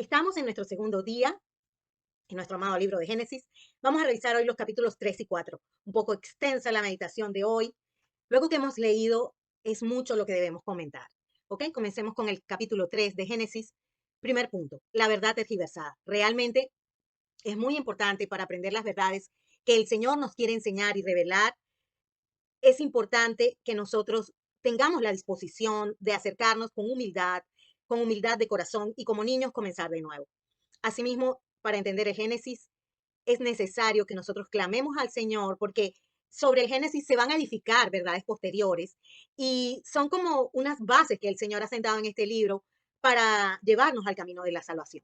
Estamos en nuestro segundo día en nuestro amado libro de Génesis. Vamos a revisar hoy los capítulos 3 y 4. Un poco extensa la meditación de hoy. Luego que hemos leído, es mucho lo que debemos comentar. ¿Ok? Comencemos con el capítulo 3 de Génesis. Primer punto, la verdad tergiversada. Realmente es muy importante para aprender las verdades que el Señor nos quiere enseñar y revelar. Es importante que nosotros tengamos la disposición de acercarnos con humildad de corazón y como niños comenzar de nuevo. Asimismo, para entender el Génesis, es necesario que nosotros clamemos al Señor porque sobre el Génesis se van a edificar verdades posteriores y son como unas bases que el Señor ha sentado en este libro para llevarnos al camino de la salvación.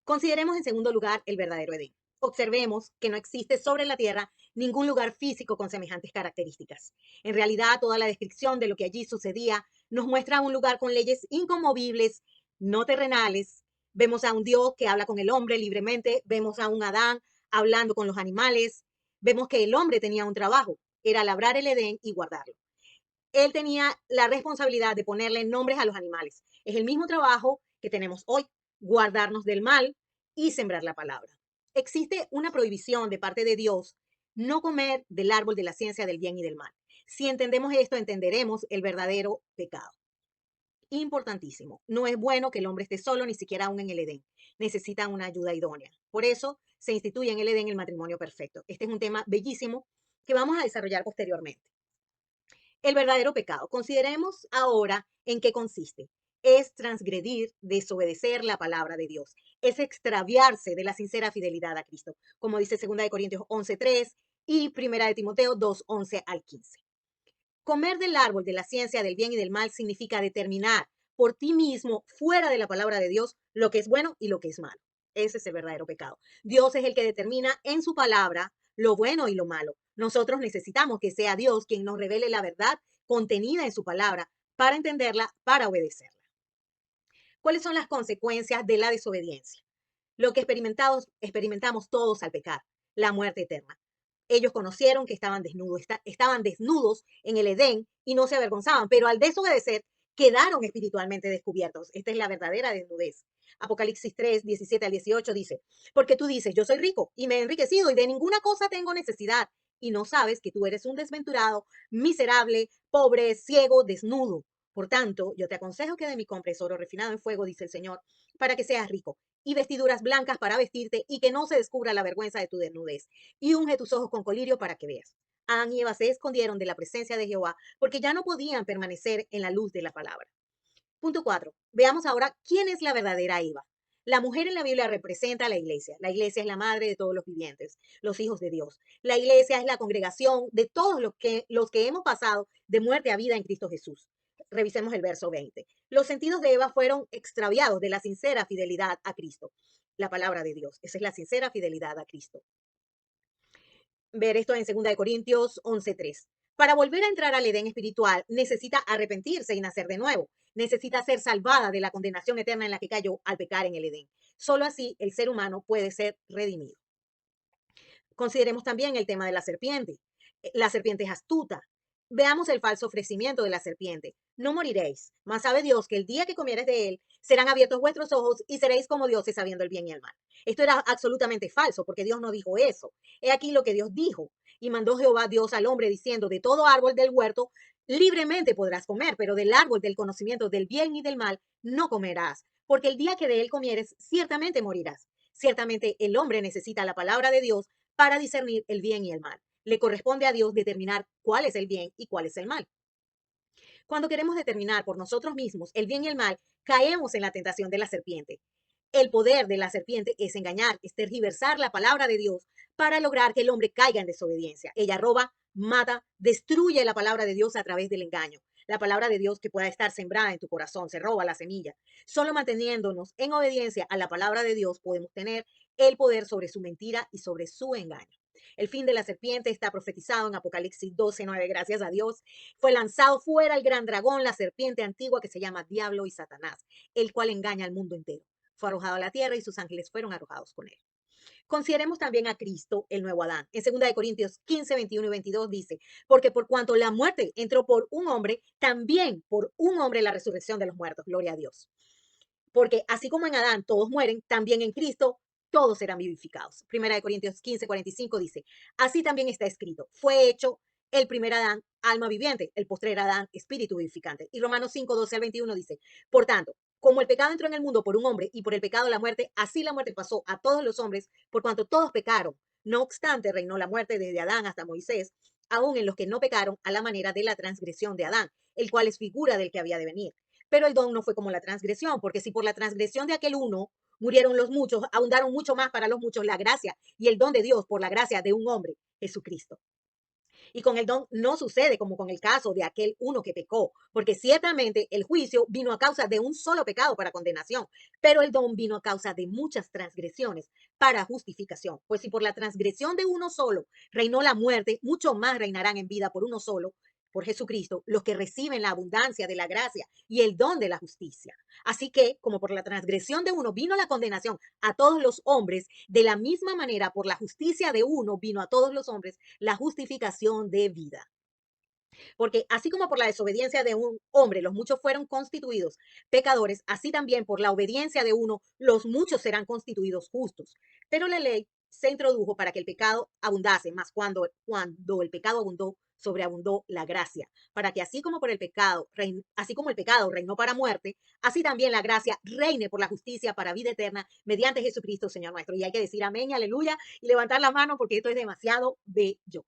Consideremos en segundo lugar el verdadero Edén. Observemos que no existe sobre la tierra ningún lugar físico con semejantes características. En realidad, toda la descripción de lo que allí sucedía nos muestra un lugar con leyes inconmovibles, no terrenales. Vemos a un Dios que habla con el hombre libremente, vemos a un Adán hablando con los animales, vemos que el hombre tenía un trabajo, era labrar el Edén y guardarlo. Él tenía la responsabilidad de ponerle nombres a los animales. Es el mismo trabajo que tenemos hoy, guardarnos del mal y sembrar la palabra. Existe una prohibición de parte de Dios no comer del árbol de la ciencia del bien y del mal. Si entendemos esto, entenderemos el verdadero pecado. Importantísimo. No es bueno que el hombre esté solo, ni siquiera aún en el Edén. Necesitan una ayuda idónea. Por eso se instituye en el Edén el matrimonio perfecto. Este es un tema bellísimo que vamos a desarrollar posteriormente. El verdadero pecado. Consideremos ahora en qué consiste. Es transgredir, desobedecer la palabra de Dios. Es extraviarse de la sincera fidelidad a Cristo, como dice 2 Corintios 11:3 y 1 de Timoteo 2:11 al 15. Comer del árbol de la ciencia del bien y del mal significa determinar por ti mismo, fuera de la palabra de Dios, lo que es bueno y lo que es malo. Ese es el verdadero pecado. Dios es el que determina en su palabra lo bueno y lo malo. Nosotros necesitamos que sea Dios quien nos revele la verdad contenida en su palabra para entenderla, para obedecerla. ¿Cuáles son las consecuencias de la desobediencia? Lo que experimentamos todos al pecar, la muerte eterna. Ellos conocieron que estaban desnudos en el Edén y no se avergonzaban, pero al desobedecer quedaron espiritualmente descubiertos. Esta es la verdadera desnudez. Apocalipsis 3, 17 al 18 dice, porque tú dices, yo soy rico y me he enriquecido y de ninguna cosa tengo necesidad y no sabes que tú eres un desventurado, miserable, pobre, ciego, desnudo. Por tanto, yo te aconsejo que de mí compres oro refinado en fuego, dice el Señor, para que seas rico y vestiduras blancas para vestirte y que no se descubra la vergüenza de tu desnudez. Y unge tus ojos con colirio para que veas. Adán y Eva se escondieron de la presencia de Jehová porque ya no podían permanecer en la luz de la palabra. Punto 4. Veamos ahora quién es la verdadera Eva. La mujer en la Biblia representa a la iglesia. La iglesia es la madre de todos los vivientes, los hijos de Dios. La iglesia es la congregación de todos los que hemos pasado de muerte a vida en Cristo Jesús. Revisemos el verso 20. Los sentidos de Eva fueron extraviados de la sincera fidelidad a Cristo. La palabra de Dios. Esa es la sincera fidelidad a Cristo. Ver esto en 2 Corintios 11:3. Para volver a entrar al Edén espiritual, necesita arrepentirse y nacer de nuevo. Necesita ser salvada de la condenación eterna en la que cayó al pecar en el Edén. Solo así el ser humano puede ser redimido. Consideremos también el tema de la serpiente. La serpiente es astuta. Veamos el falso ofrecimiento de la serpiente. No moriréis, mas sabe Dios que el día que comieres de él, serán abiertos vuestros ojos y seréis como dioses sabiendo el bien y el mal. Esto era absolutamente falso, porque Dios no dijo eso. He aquí lo que Dios dijo. Y mandó Jehová Dios al hombre diciendo, de todo árbol del huerto libremente podrás comer, pero del árbol del conocimiento del bien y del mal no comerás, porque el día que de él comieres, ciertamente morirás. Ciertamente el hombre necesita la palabra de Dios para discernir el bien y el mal. Le corresponde a Dios determinar cuál es el bien y cuál es el mal. Cuando queremos determinar por nosotros mismos el bien y el mal, caemos en la tentación de la serpiente. El poder de la serpiente es engañar, es tergiversar la palabra de Dios para lograr que el hombre caiga en desobediencia. Ella roba, mata, destruye la palabra de Dios a través del engaño. La palabra de Dios que pueda estar sembrada en tu corazón, se roba la semilla. Solo manteniéndonos en obediencia a la palabra de Dios podemos tener el poder sobre su mentira y sobre su engaño. El fin de la serpiente está profetizado en Apocalipsis 12:9, gracias a Dios. Fue lanzado fuera el gran dragón, la serpiente antigua que se llama Diablo y Satanás, el cual engaña al mundo entero. Fue arrojado a la tierra y sus ángeles fueron arrojados con él. Consideremos también a Cristo, el nuevo Adán. En 2 Corintios 15, 21 y 22 dice, porque por cuanto la muerte entró por un hombre, también por un hombre la resurrección de los muertos. Gloria a Dios. porque así como en Adán todos mueren, también en Cristo todos serán vivificados. Primera de Corintios 15:45 dice, así también está escrito, fue hecho el primer Adán, alma viviente, el postrer Adán, espíritu vivificante. Y Romanos 5:12 al 21 dice, por tanto, como el pecado entró en el mundo por un hombre y por el pecado la muerte, así la muerte pasó a todos los hombres por cuanto todos pecaron. No obstante, reinó la muerte desde Adán hasta Moisés, aún en los que no pecaron a la manera de la transgresión de Adán, el cual es figura del que había de venir. Pero el don no fue como la transgresión, porque si por la transgresión de aquel uno murieron los muchos, abundaron mucho más para los muchos la gracia y el don de Dios por la gracia de un hombre, Jesucristo. Y con el don no sucede como con el caso de aquel uno que pecó, porque ciertamente el juicio vino a causa de un solo pecado para condenación, pero el don vino a causa de muchas transgresiones para justificación. Pues si por la transgresión de uno solo reinó la muerte, mucho más reinarán en vida por uno solo, por Jesucristo, los que reciben la abundancia de la gracia y el don de la justicia. Así que, como por la transgresión de uno vino la condenación a todos los hombres, de la misma manera por la justicia de uno vino a todos los hombres la justificación de vida. Porque así como por la desobediencia de un hombre los muchos fueron constituidos pecadores, así también por la obediencia de uno los muchos serán constituidos justos. Pero la ley se introdujo para que el pecado abundase, más cuando el pecado abundó, sobreabundó la gracia, para que así como por el pecado, así como el pecado reinó para muerte, así también la gracia reine por la justicia para vida eterna mediante Jesucristo, Señor nuestro. Y hay que decir amén y aleluya y levantar la mano porque esto es demasiado bello.